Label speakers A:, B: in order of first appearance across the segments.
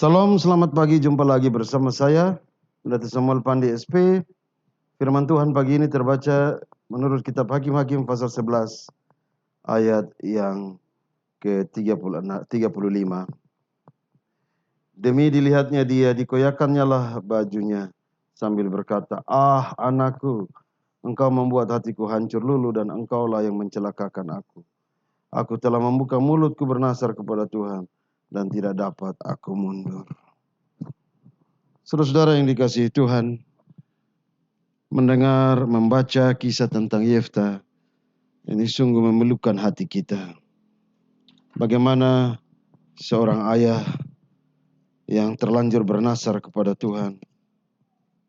A: Salam, selamat pagi, jumpa lagi bersama saya, Pendeta Samuel Pandi SP. Firman Tuhan pagi ini terbaca menurut kitab Hakim-Hakim pasal 11 ayat yang ke-35. Demi dilihatnya dia, dikoyakannya lah bajunya sambil berkata, "Ah anakku, engkau membuat hatiku hancur lulu dan engkaulah yang mencelakakan aku. Aku telah membuka mulutku bernasar kepada Tuhan dan tidak dapat aku mundur." Saudara-saudara yang dikasihi Tuhan, mendengar, membaca kisah tentang Yefta, ini sungguh memelukkan hati kita. Bagaimana seorang ayah yang terlanjur bernasar kepada Tuhan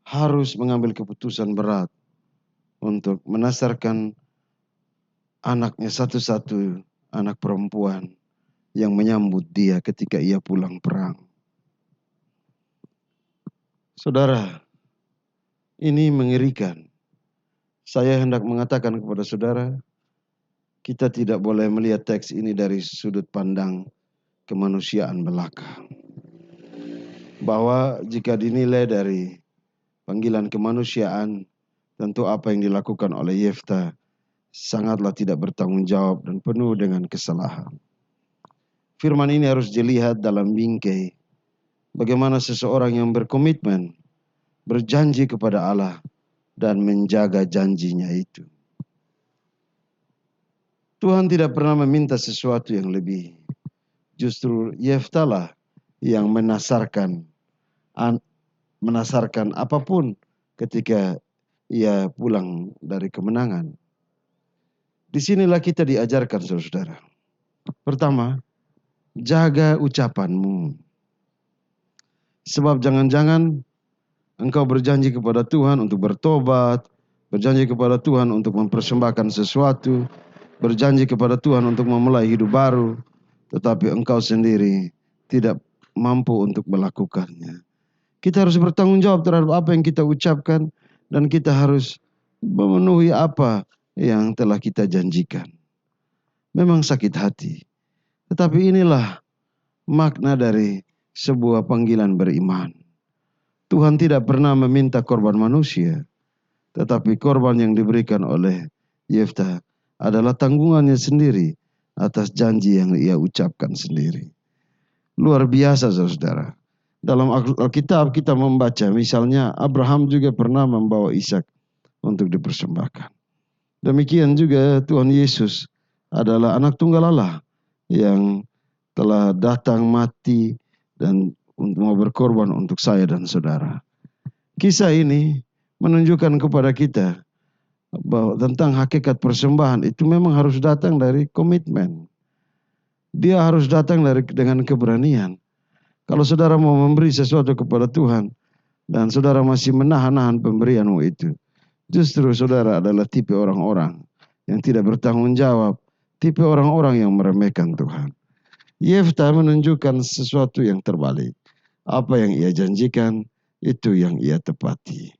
A: harus mengambil keputusan berat untuk menasarkan anaknya satu-satu, anak perempuan yang menyambut dia ketika ia pulang perang. Saudara, ini mengerikan. Saya hendak mengatakan kepada saudara, kita tidak boleh melihat teks ini dari sudut pandang kemanusiaan belaka. Bahwa jika dinilai dari panggilan kemanusiaan, tentu apa yang dilakukan oleh Yefta sangatlah tidak bertanggung jawab dan penuh dengan kesalahan. Firman ini harus dilihat dalam bingkai bagaimana seseorang yang berkomitmen, berjanji kepada Allah dan menjaga janjinya itu. Tuhan tidak pernah meminta sesuatu yang lebih. Justru Yefta lah yang menasarkan apapun ketika ia pulang dari kemenangan. Disinilah kita diajarkan, saudara. Pertama, jaga ucapanmu. Sebab jangan-jangan engkau berjanji kepada Tuhan untuk bertobat, berjanji kepada Tuhan untuk mempersembahkan sesuatu, berjanji kepada Tuhan untuk memulai hidup baru, tetapi engkau sendiri tidak mampu untuk melakukannya. Kita harus bertanggung jawab terhadap apa yang kita ucapkan dan kita harus memenuhi apa yang telah kita janjikan. Memang sakit hati, tetapi inilah makna dari sebuah panggilan beriman. Tuhan tidak pernah meminta korban manusia, tetapi korban yang diberikan oleh Yefta adalah tanggungannya sendiri atas janji yang ia ucapkan sendiri. Luar biasa, saudara. Dalam Alkitab kita membaca, misalnya Abraham juga pernah membawa Ishak untuk dipersembahkan. Demikian juga Tuhan Yesus adalah anak tunggal Allah yang telah datang mati dan mau berkorban untuk saya dan saudara. Kisah ini menunjukkan kepada kita bahwa tentang hakikat persembahan itu memang harus datang dari komitmen. Dia harus datang dengan keberanian. Kalau saudara mau memberi sesuatu kepada Tuhan dan saudara masih menahan-nahan pemberianmu itu, justru saudara adalah tipe orang-orang yang tidak bertanggung jawab, tipe orang-orang yang meremehkan Tuhan. Yefta menunjukkan sesuatu yang terbalik. Apa yang ia janjikan, itu yang ia tepati.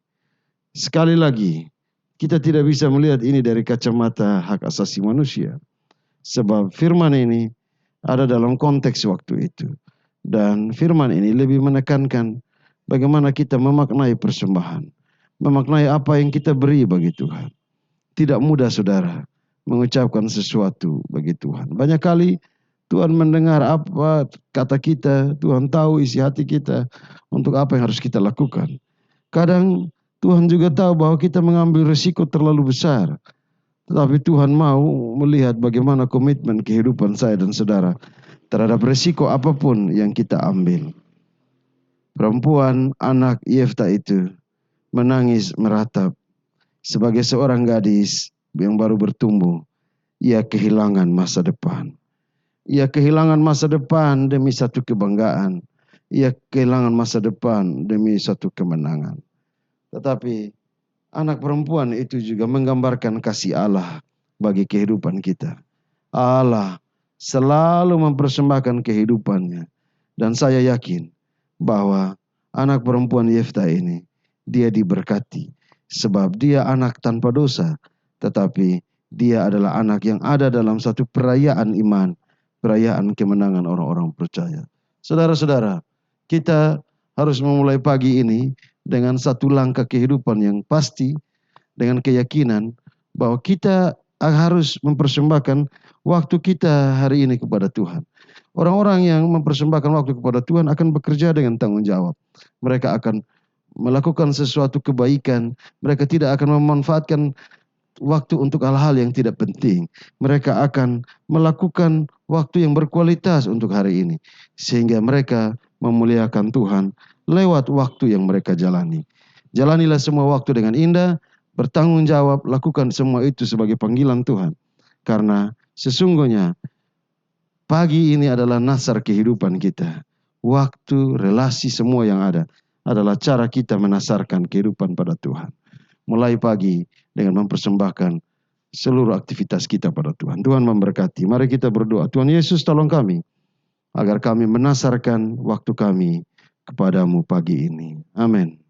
A: Sekali lagi, kita tidak bisa melihat ini dari kacamata hak asasi manusia. Sebab firman ini ada dalam konteks waktu itu. Dan firman ini lebih menekankan bagaimana kita memaknai persembahan. Memaknai apa yang kita beri bagi Tuhan. Tidak mudah, saudara, mengucapkan sesuatu bagi Tuhan. Banyak kali Tuhan mendengar apa kata kita, Tuhan tahu isi hati kita untuk apa yang harus kita lakukan. Kadang Tuhan juga tahu bahwa kita mengambil risiko terlalu besar. Tetapi Tuhan mau melihat bagaimana komitmen kehidupan saya dan saudara terhadap risiko apapun yang kita ambil. Perempuan anak Yefta itu menangis meratap. Sebagai seorang gadis yang baru bertumbuh, ia kehilangan masa depan. Ia kehilangan masa depan demi satu kebanggaan. Ia kehilangan masa depan demi satu kemenangan. Tetapi anak perempuan itu juga menggambarkan kasih Allah bagi kehidupan kita. Allah selalu mempersembahkan kehidupannya. Dan saya yakin bahwa anak perempuan Yefta ini, dia diberkati. Sebab dia anak tanpa dosa. Tetapi dia adalah anak yang ada dalam satu perayaan iman. Perayaan kemenangan orang-orang percaya. Saudara-saudara, Kita harus memulai pagi ini dengan satu langkah kehidupan yang pasti, dengan keyakinan bahwa kita harus mempersembahkan waktu kita hari ini kepada Tuhan. Orang-orang yang mempersembahkan waktu kepada Tuhan akan bekerja dengan tanggung jawab. Mereka akan melakukan sesuatu kebaikan. Mereka tidak akan memanfaatkan waktu untuk hal-hal yang tidak penting. Mereka akan melakukan waktu yang berkualitas untuk hari ini. Sehingga mereka memuliakan Tuhan lewat waktu yang mereka jalani. Jalanilah semua waktu dengan indah, bertanggung jawab, lakukan semua itu sebagai panggilan Tuhan. Karena sesungguhnya pagi ini adalah nasar kehidupan kita. Waktu, relasi, semua yang ada adalah cara kita menasarkan kehidupan pada Tuhan. Mulai pagi dengan mempersembahkan seluruh aktivitas kita pada Tuhan. Tuhan memberkati. Mari kita berdoa. Tuhan Yesus, tolong kami agar kami menasarkan waktu kami kepadamu pagi ini. Amin.